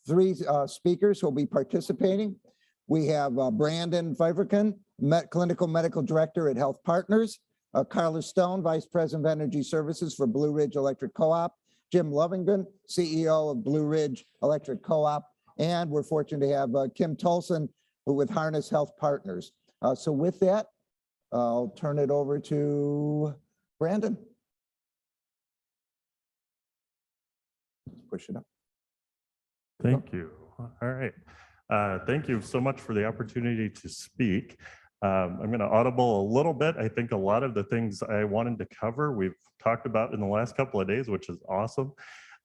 three speakers who will be participating. We have Brandon Pfeifferkin, Clinical Medical Director at Health Partners, Carla Stone, Vice President of Energy Services for Blue Ridge Electric Co-op, Jim Lovingen, CEO of Blue Ridge Electric Co-op, and we're fortunate to have Kim Tolson with Harness Health Partners. So with that, I'll turn it over to Brandon. Let's push it up. Thank you. All right. Thank you so much for the opportunity to speak. I'm going to audible a little bit. I think a lot of the things I wanted to cover, we've talked about in the last couple of days, which is awesome.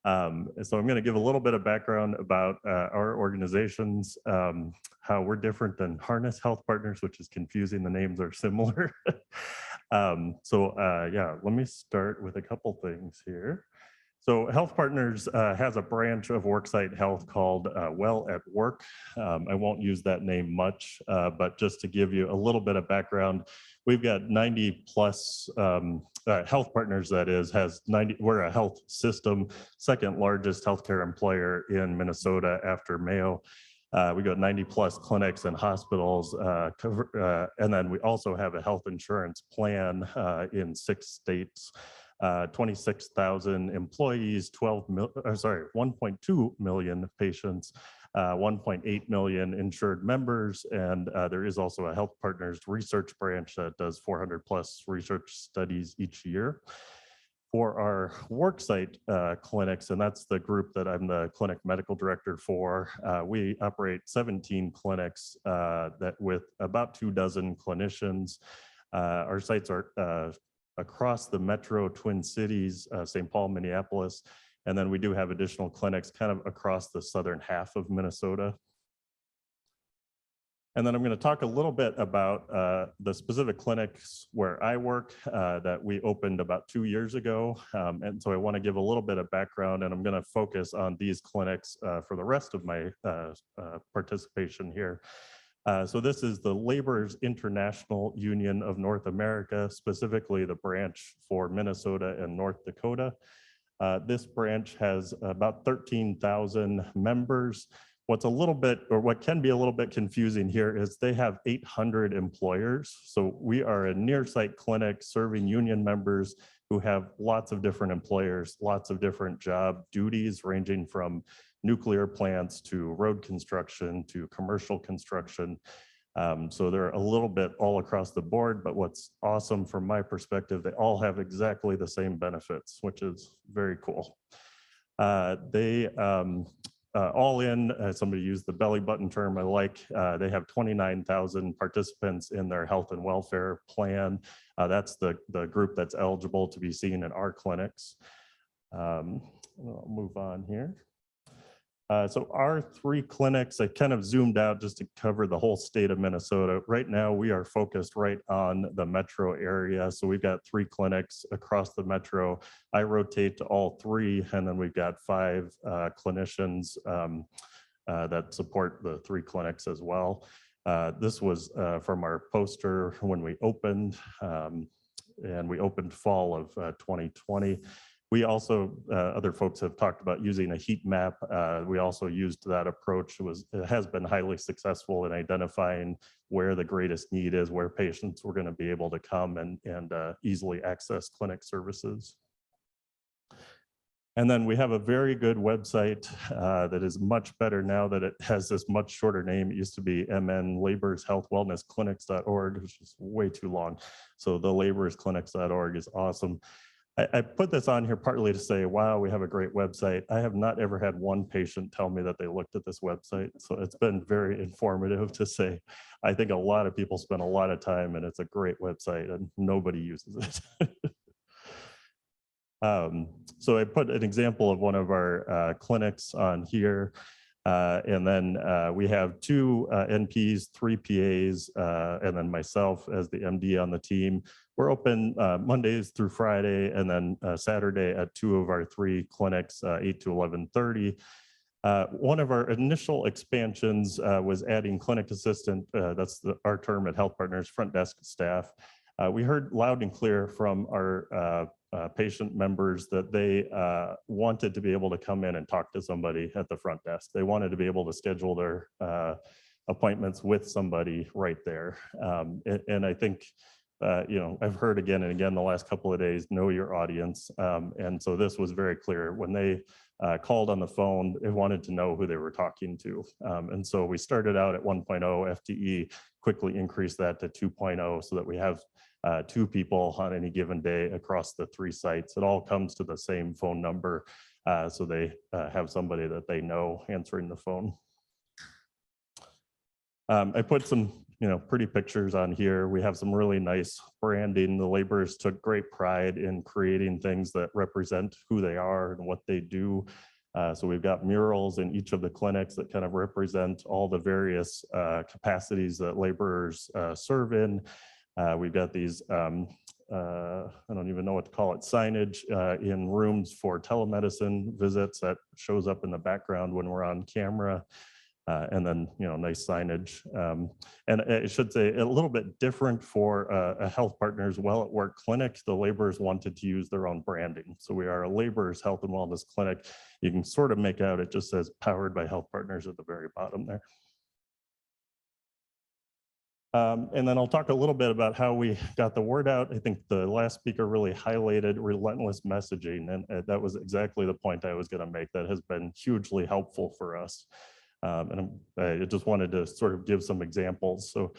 So I'm going to give a little bit of background about our organizations, how we're different than Harness Health Partners, which is confusing. The names are similar. Yeah, let me start with a couple things here. So Health Partners has a branch of worksite health called Well at Work. I won't use that name much, but just to give you a little bit of background, we've got 90 plus Health Partners, that is, has 90, we're a health system, second largest healthcare employer in Minnesota after Mayo. We got 90 plus clinics and hospitals, and then we also have a health insurance plan in 6 states. 26,000 employees, 1.2 million patients, 1.8 million insured members, and there is also a Health Partners research branch that does 400 plus research studies each year. For our worksite clinics, and that's the group that I'm the clinic medical director for, we operate 17 clinics that with about 24 clinicians. Our sites are across the metro Twin Cities, St. Paul, Minneapolis, and then we do have additional clinics kind of across the southern half of Minnesota. And then I'm going to talk a little bit about the specific clinics where I work that we opened about 2 years ago. And so I want to give a little bit of background, and I'm going to focus on these clinics for the rest of my participation here. So this is the Laborers International Union of North America, specifically the branch for Minnesota and North Dakota. This branch has about 13,000 members. What's a little bit, or what can be a little bit confusing here, is they have 800 employers. So we are a near-site clinic serving union members who have lots of different employers, lots of different job duties, ranging from nuclear plants to road construction to commercial construction. So they're a little bit all across the board, but what's awesome from my perspective, they all have exactly the same benefits, which is very cool. All in, somebody used the belly button term I like, they have 29,000 participants in their health and welfare plan. That's the group that's eligible to be seen in our clinics. I'll move on here. So our 3 clinics, I kind of zoomed out just to cover the whole state of Minnesota. Right now, we are focused right on the metro area. So we've got 3 clinics across the metro. I rotate to all 3, and then we've got 5 clinicians that support the 3 clinics as well. This was from our poster when we opened, and we opened fall of 2020. We also, other folks have talked about using a heat map. We also used that approach. It has been highly successful in identifying where the greatest need is, where patients were going to be able to come and easily access clinic services. And then we have a very good website that is much better now that it has this much shorter name. It used to be mnlaborshealthwellnessclinics.org, which is way too long. So the laborsclinics.org is awesome. I put this on here partly to say, wow, we have a great website. I have not ever had one patient tell me that they looked at this website. So it's been very informative to say, I think a lot of people spend a lot of time, and it's a great website and nobody uses it. So I put an example of one of our clinics on here. And then we have 2 NPs, 3 PAs, and then myself as the MD on the team. We're open Mondays through Friday, and then Saturday at 2 of our 3 clinics, 8 to 11:30. One of our initial expansions was adding clinic assistant. That's our term at Health Partners, front desk staff. We heard loud and clear from our patient members that they wanted to be able to come in and talk to somebody at the front desk. They wanted to be able to schedule their appointments with somebody right there. And I think, I've heard again and again the last couple of days, know your audience. And so this was very clear. When they called on the phone, they wanted to know who they were talking to. And so we started out at 1.0 FTE, quickly increased that to 2.0 so that we have 2 people on any given day across the 3 sites. It all comes to the same phone number. So they have somebody that they know answering the phone. I put some, pretty pictures on here. We have some really nice branding. The laborers took great pride in creating things that represent who they are and what they do. So we've got murals in each of the clinics that kind of represent all the various capacities that laborers serve in. We've got these, I don't even know what to call it, signage in rooms for telemedicine visits that shows up in the background when we're on camera. And then, nice signage. And I should say a little bit different for a Health Partners Well at Work clinic. The laborers wanted to use their own branding. So we are a laborers health and wellness clinic. You can sort of make out it just says powered by Health Partners at the very bottom there. And then I'll talk a little bit about how we got the word out. I think the last speaker really highlighted relentless messaging, and that was exactly the point I was going to make. That has been hugely helpful for us. And I just wanted to sort of give some examples. So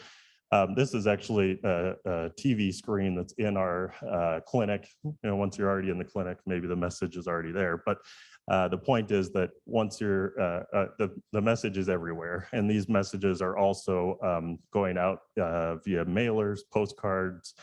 this is actually a TV screen that's in our clinic. Once you're already in the clinic, maybe the message is already there. But the point is that once you're, the message is everywhere. And these messages are also going out via mailers, postcards,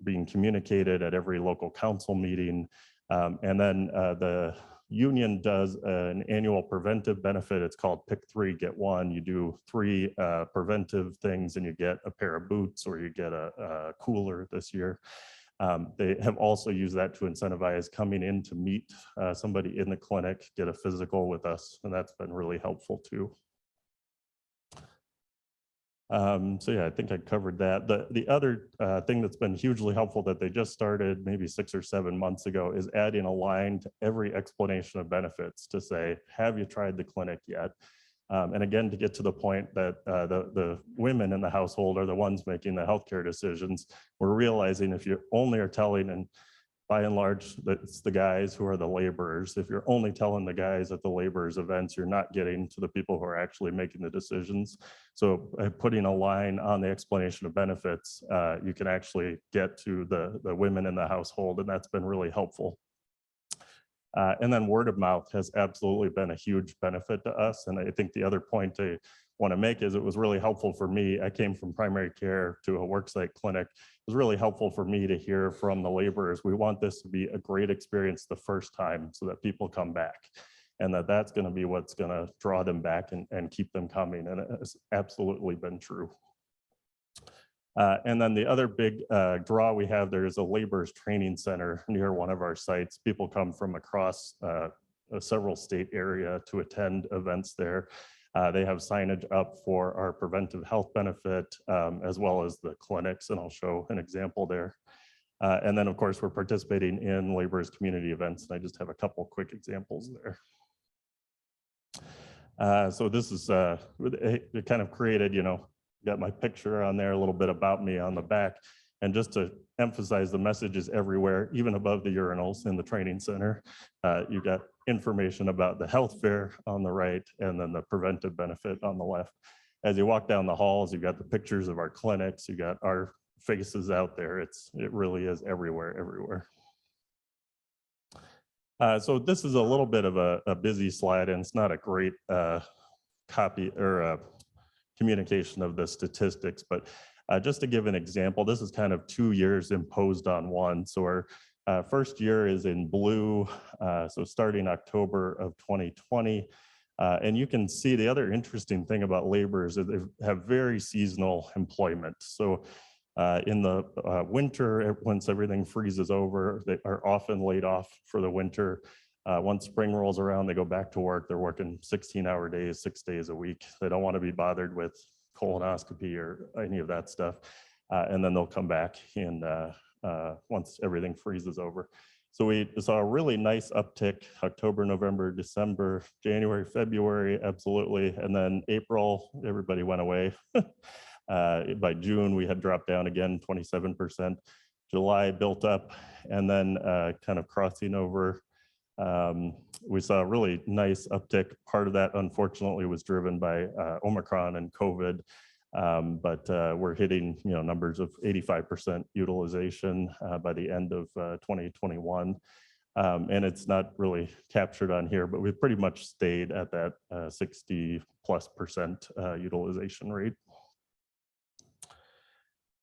being communicated at every local council meeting. And then the union does an annual preventive benefit. It's called Pick 3, Get 1. You do 3 preventive things and you get a pair of boots or you get a cooler this year. They have also used that to incentivize coming in to meet somebody in the clinic, get a physical with us, and that's been really helpful too. So yeah, I think I covered that. The other thing that's been hugely helpful that they just started maybe 6 or 7 months ago is adding a line to every explanation of benefits to say, have you tried the clinic yet? And again, to get to the point that the women in the household are the ones making the healthcare decisions, we're realizing if you only are telling, and by and large, it's the guys who are the laborers. If you're only telling the guys at the laborers events, you're not getting to the people who are actually making the decisions. So by putting a line on the explanation of benefits, you can actually get to the women in the household, and that's been really helpful. And then word of mouth has absolutely been a huge benefit to us. And I think the other point I want to make is it was really helpful for me. I came from primary care to a worksite clinic. It was really helpful for me to hear from the laborers. We want this to be a great experience the first time so that people come back, and that's going to be what's going to draw them back and keep them coming. And it has absolutely been true. And then the other big draw we have there is a laborers training center near one of our sites. People come from across several state area to attend events there. They have signage up for our preventive health benefit as well as the clinics, and I'll show an example there. And then of course we're participating in laborers community events, and I just have a couple quick examples there. So this is it kind of created, got my picture on there, a little bit about me on the back. And just to emphasize the messages everywhere, even above the urinals in the training center, you got information about the health fair on the right, and then the preventive benefit on the left. As you walk down the halls, you've got the pictures of our clinics, you got our faces out there. It really is everywhere. So this is a little bit of a busy slide, and it's not a great copy or communication of the statistics, but just to give an example, this is kind of 2 years imposed on one. So our first year is in blue, so starting October of 2020. And you can see the other interesting thing about laborers is they have very seasonal employment. So in the winter, once everything freezes over, they are often laid off for the winter. Once spring rolls around, they go back to work. They're working 16-hour days, 6 days a week. They don't want to be bothered with colonoscopy or any of that stuff. And then they'll come back in once everything freezes over. So we saw a really nice uptick October, November, December, January, February, absolutely. And then April, everybody went away. By June, we had dropped down again 27%. July built up, and then kind of crossing over. We saw a really nice uptick. Part of that, unfortunately, was driven by Omicron and COVID. But we're hitting numbers of 85% utilization by the end of 2021. And it's not really captured on here, but we've pretty much stayed at that 60+% utilization rate.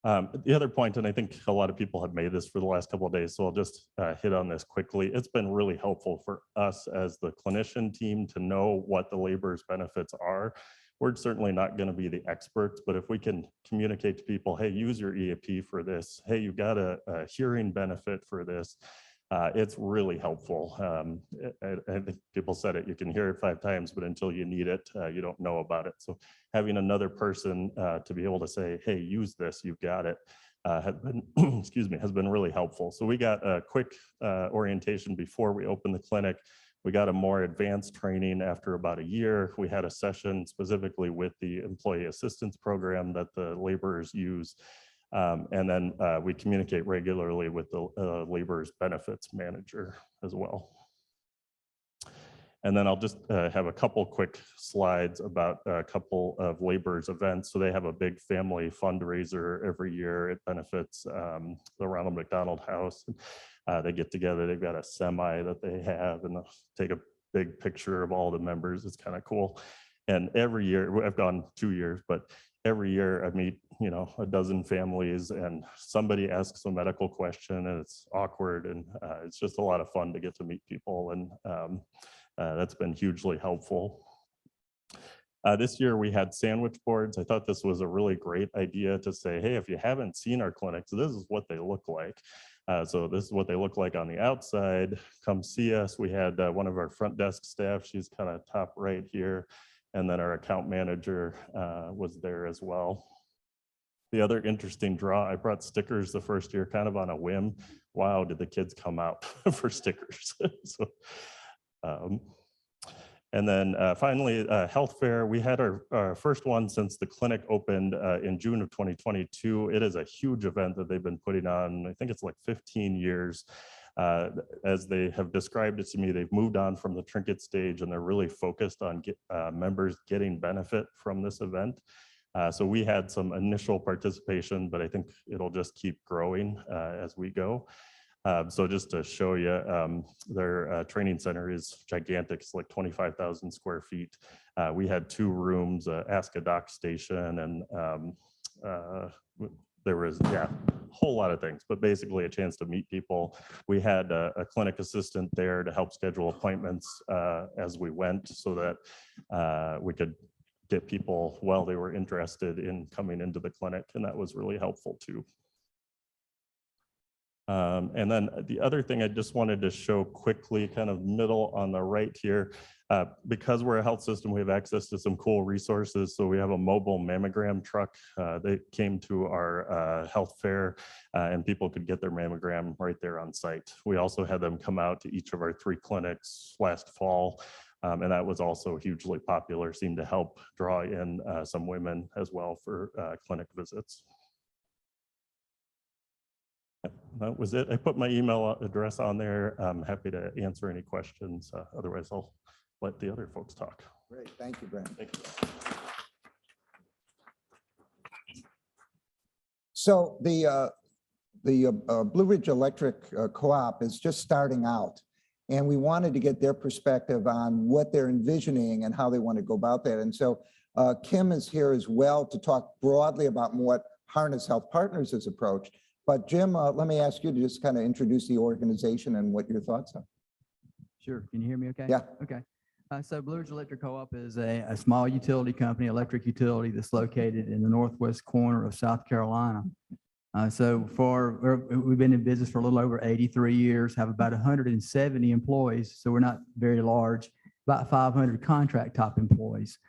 The other point, and I think a lot of people have made this for the last couple of days, so I'll just hit on this quickly. It's been really helpful for us as the clinician team to know what the laborers' benefits are. We're certainly not going to be the experts, but if we can communicate to people, hey, use your EAP for this. Hey, you got a hearing benefit for this. It's really helpful. I think people said it, you can hear it 5 times, but until you need it, you don't know about it. So having another person to be able to say, hey, use this, you've got it, has been, excuse me, has been really helpful. So we got a quick orientation before we opened the clinic. We got a more advanced training after about a year. We had a session specifically with the employee assistance program that the laborers use. And then we communicate regularly with the laborers benefits manager as well. And then I'll just have a couple quick slides about a couple of laborers events. So they have a big family fundraiser every year. It benefits the Ronald McDonald House. They get together, they've got a semi that they have, and they'll take a big picture of all the members. It's kind of cool. And every year, I've gone 2 years, but every year I meet, a dozen families, and somebody asks a medical question and it's awkward, and it's just a lot of fun to get to meet people, and that's been hugely helpful. This year we had sandwich boards. I thought this was a really great idea to say, hey, if you haven't seen our clinics, this is what they look like. So this is what they look like on the outside. Come see us. We had one of our front desk staff, she's kind of top right here. And then our account manager was there as well. The other interesting draw, I brought stickers the first year kind of on a whim. Wow, did the kids come out for stickers. So, and then finally, health fair. We had our first one since the clinic opened in June of 2022. It is a huge event that they've been putting on. I think it's like 15 years. As they have described it to me, they've moved on from the trinket stage, and they're really focused on members getting benefit from this event. So we had some initial participation, but I think it'll just keep growing as we go. So just to show you, their training center is gigantic. It's like 25,000 square feet. We had 2 rooms, Ask a Doc station, and there was, a whole lot of things, but basically a chance to meet people. We had a clinic assistant there to help schedule appointments as we went, so that we could get people while they were interested in coming into the clinic, and that was really helpful too. And then the other thing I just wanted to show quickly, kind of middle on the right here, because we're a health system, we have access to some cool resources. So we have a mobile mammogram truck. They came to our health fair, and people could get their mammogram right there on site. We also had them come out to each of our 3 clinics last fall. And that was also hugely popular, seemed to help draw in some women as well for clinic visits. That was it. I put my email address on there. I'm happy to answer any questions. Otherwise, I'll let the other folks talk. Great, thank you, Brent. Thank you. So the Blue Ridge Electric Co-op is just starting out, and we wanted to get their perspective on what they're envisioning and how they want to go about that. And so Kim is here as well to talk broadly about what Harness Health Partners has approached. But Jim, let me ask you to just kind of introduce the organization and what your thoughts are. Sure. Can you hear me okay? Yeah. Okay. So Blue Ridge Electric Co-op is a small utility company, electric utility that's located in the northwest corner of South Carolina. We've been in business for a little over 83 years, have about 170 employees. So we're not very large, about 500 contract type employees.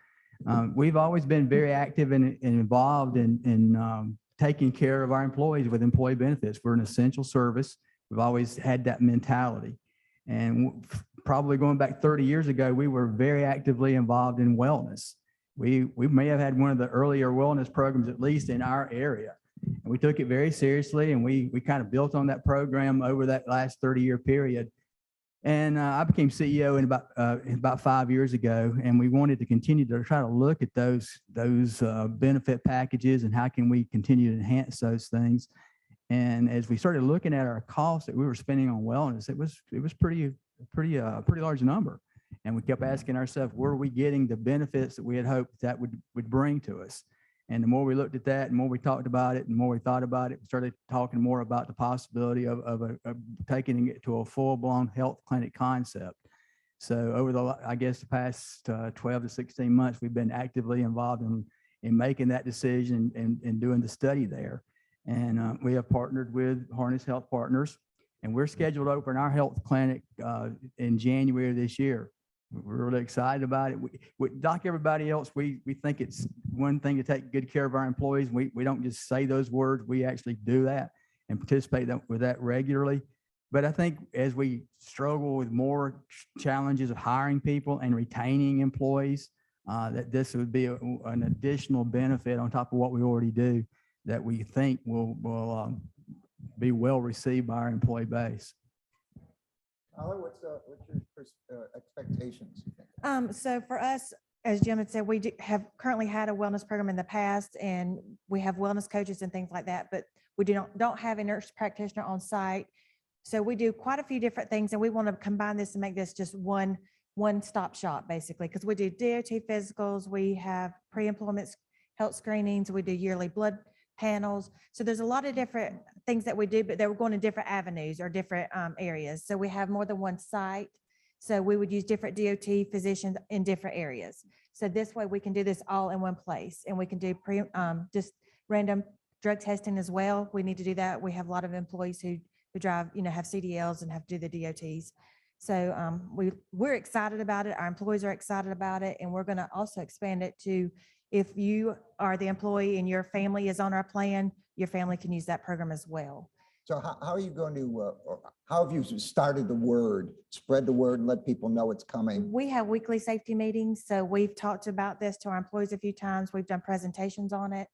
We've always been very active and involved in taking care of our employees with employee benefits. We're an essential service. We've always had that mentality. And probably going back 30 years ago, we were very actively involved in wellness. We may have had one of the earlier wellness programs, at least in our area. And we took it very seriously, and we kind of built on that program over that last 30-year period. And I became CEO in about 5 years ago, and we wanted to continue to try to look at those benefit packages and how can we continue to enhance those things. And as we started looking at our costs that we were spending on wellness, it was pretty large number. And we kept asking ourselves, were we getting the benefits that we had hoped that would bring to us? And the more we looked at that, and more we talked about it, and more we thought about it, we started talking more about the possibility of taking it to a full-blown health clinic concept. So over the past 12 to 16 months, we've been actively involved in making that decision and doing the study there. And we have partnered with Harness Health Partners, and we're scheduled to open our health clinic in January of this year. We're really excited about it. Like everybody else, we think it's one thing to take good care of our employees. We don't just say those words. We actually do that and participate with that regularly. But I think as we struggle with more challenges of hiring people and retaining employees, that this would be an additional benefit on top of what we already do that we think will be well received by our employee base. Tyler, what's your expectations? So for us, as Jim had said, we have currently had a wellness program in the past, and we have wellness coaches and things like that, but we don't have a nurse practitioner on site. So we do quite a few different things, and we want to combine this and make this just one-stop shop, basically, because we do DOT physicals, we have pre-employment health screenings, we do yearly blood panels. So there's a lot of different things that we do, but they were going to different avenues or different areas. So we have more than one site. So we would use different DOT physicians in different areas. So this way we can do this all in one place, and we can do just random drug testing as well. We need to do that. We have a lot of employees who drive, have CDLs and have to do the DOTs. So we're excited about it. Our employees are excited about it. And we're going to also expand it to, if you are the employee and your family is on our plan, your family can use that program as well. So how are you going to, how have you started spread the word and let people know it's coming? We have weekly safety meetings. So we've talked about this to our employees a few times. We've done presentations on it.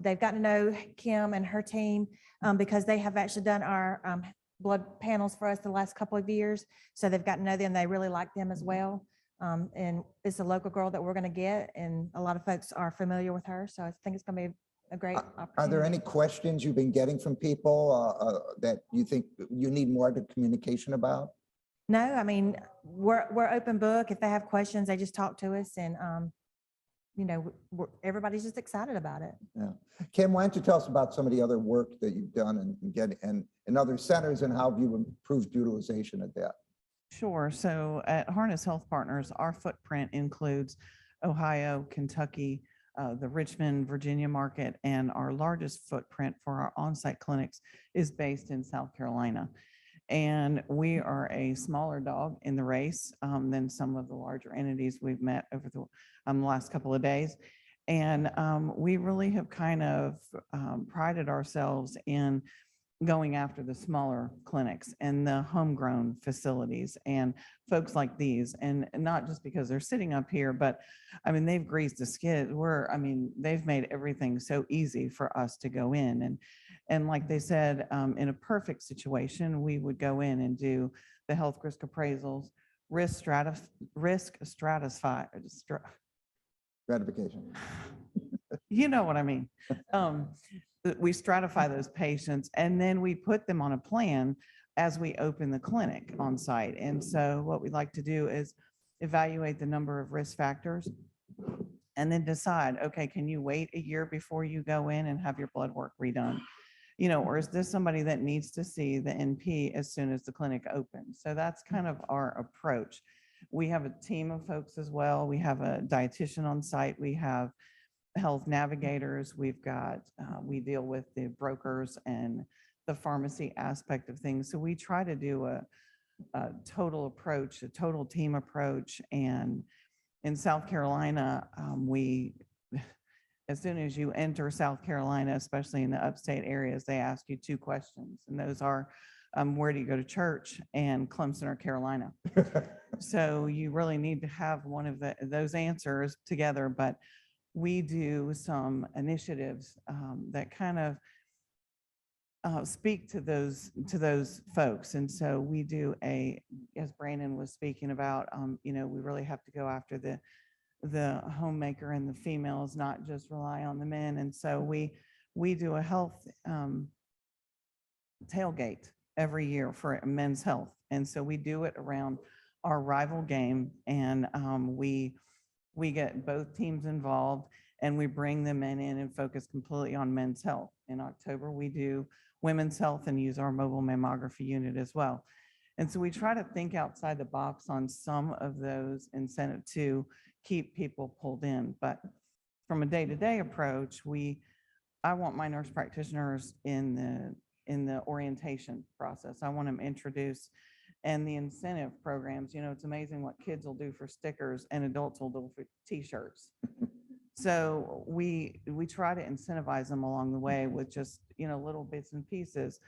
They've gotten to know Kim and her team because they have actually done our blood panels for us the last couple of years. So they've gotten to know them. They really like them as well. And it's a local girl that we're going to get, and a lot of folks are familiar with her. So I think it's going to be a great opportunity. Are there any questions you've been getting from people that you think you need more communication about? No, I mean, we're open book. If they have questions, they just talk to us, and everybody's just excited about it. Yeah. Kim, why don't you tell us about some of the other work that you've done and in other centers, and how have you improved utilization at that? Sure. So at Harness Health Partners, our footprint includes Ohio, Kentucky, the Richmond, Virginia market, and our largest footprint for our on-site clinics is based in South Carolina. And we are a smaller dog in the race than some of the larger entities we've met over the last couple of days. And we really have kind of prided ourselves in going after the smaller clinics and the homegrown facilities and folks like these. And not just because they're sitting up here, but I mean, they've greased the skid. They've made everything so easy for us to go in. And like they said, in a perfect situation, we would go in and do the health risk appraisals, Gratification. You know what I mean? We stratify those patients, and then we put them on a plan as we open the clinic on site. And so what we'd like to do is evaluate the number of risk factors and then decide, okay, can you wait a year before you go in and have your blood work redone? Or is this somebody that needs to see the NP as soon as the clinic opens? So that's kind of our approach. We have a team of folks as well. We have a dietitian on site. We have health navigators. We deal with the brokers and the pharmacy aspect of things. So we try to do a total approach, a total team approach. And in South Carolina, as soon as you enter South Carolina, especially in the upstate areas, they ask you two questions. And those are, where do you go to church, and Clemson or Carolina? So you really need to have one of those answers together. But we do some initiatives that kind of speak to those folks. And so we do as Brandon was speaking about, we really have to go after the homemaker and the females, not just rely on the men. And so we do a health tailgate every year for men's health. And so we do it around our rival game, and we get both teams involved, and we bring the men in and focus completely on men's health. In October, we do women's health and use our mobile mammography unit as well. And so we try to think outside the box on some of those incentives to keep people pulled in. But from a day-to-day approach, I want my nurse practitioners in the orientation process. I want them introduced, and the incentive programs. It's amazing what kids will do for stickers and adults will do for t-shirts. So we try to incentivize them along the way with just, little bits and pieces.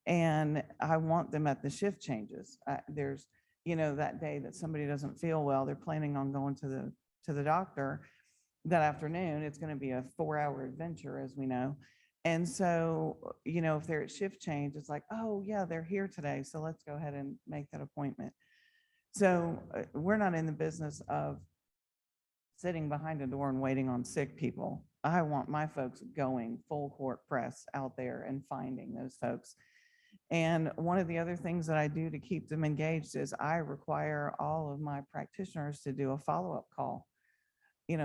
And I want them at the shift changes. There's, that day that somebody doesn't feel well, they're planning on going to the doctor that afternoon. It's going to be a 4-hour adventure, as we know. And so, if they're at shift change, it's like, oh yeah, they're here today, so let's go ahead and make that appointment. So we're not in the business of sitting behind a door and waiting on sick people. I want my folks going full court press out there and finding those folks. And one of the other things that I do to keep them engaged is I require all of my practitioners to do a follow-up call.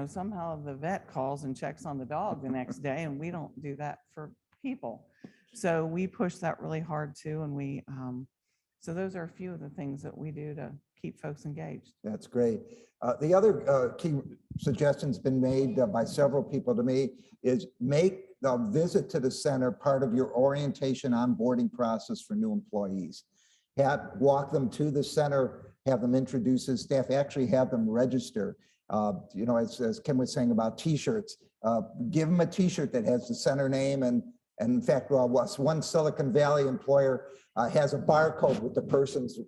Somehow the vet calls and checks on the dog the next day, and we don't do that for people. So we push that really hard too. And so those are a few of the things that we do to keep folks engaged. That's great. The other key suggestion's been made by several people to me is make the visit to the center part of your orientation onboarding process for new employees. Walk them to the center, have them introduce his staff, actually have them register. As Kim was saying about t-shirts, give them a t-shirt that has the center name. And in fact, one Silicon Valley employer has a barcode with the person's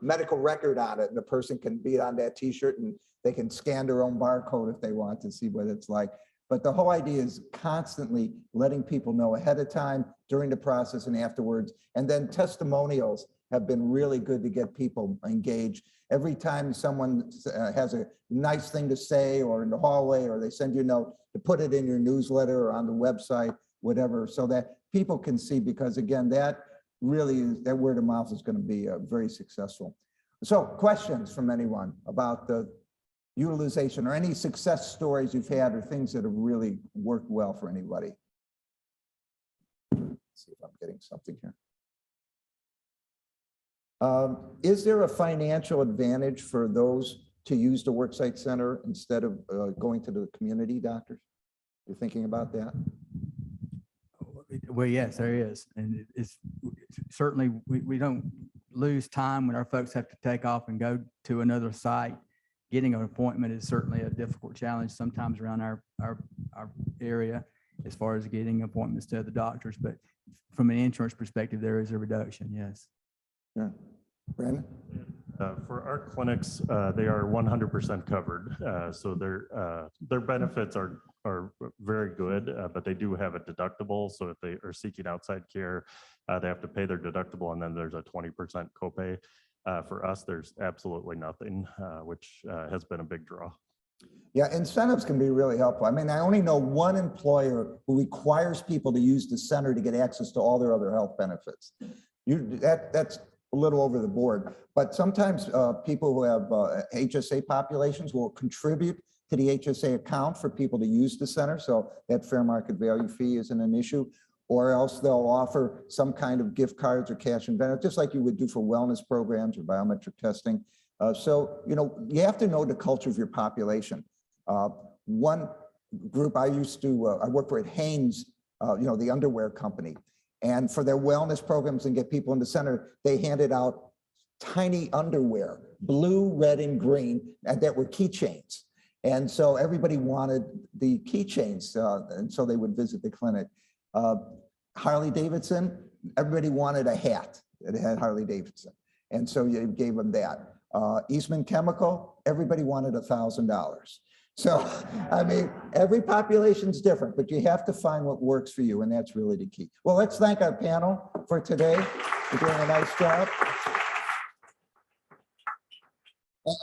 medical record on it, and the person can be on that t-shirt and they can scan their own barcode if they want to see what it's like. But the whole idea is constantly letting people know ahead of time, during the process, and afterwards. And then testimonials have been really good to get people engaged. Every time someone has a nice thing to say, or in the hallway, or they send you a note, to put it in your newsletter or on the website, whatever, so that people can see, because again, that word of mouth is going to be very successful. So questions from anyone about the utilization or any success stories you've had or things that have really worked well for anybody? Let's see if I'm getting something here. Is there a financial advantage for those to use the worksite center instead of going to the community doctors? You're thinking about that? Well, yes, there is. And it's certainly, we don't lose time when our folks have to take off and go to another site. Getting an appointment is certainly a difficult challenge sometimes around our area as far as getting appointments to the doctors. But from an insurance perspective, there is a reduction, yes. Yeah. Brandon? For our clinics, they are 100% covered. So their benefits are very good, but they do have a deductible. So if they are seeking outside care, they have to pay their deductible, and then there's a 20% copay. For us, there's absolutely nothing, which has been a big draw. Yeah, incentives can be really helpful. I mean, I only know one employer who requires people to use the center to get access to all their other health benefits. That's a little over the board, but sometimes people who have HSA populations will contribute to the HSA account for people to use the center, so that fair market value fee isn't an issue, or else they'll offer some kind of gift cards or cash and benefit, just like you would do for wellness programs or biometric testing. So, you have to know the culture of your population. One group I worked for at Hanes, the underwear company. And for their wellness programs and get people in the center, they handed out tiny underwear, blue, red, and green, and that were keychains. And so everybody wanted the keychains, and so they would visit the clinic. Harley Davidson, everybody wanted a hat that had Harley Davidson. And so you gave them that. Eastman Chemical, everybody wanted $1,000. So, I mean, every population's different, but you have to find what works for you, and that's really the key. Well, let's thank our panel for today. You're doing a nice job.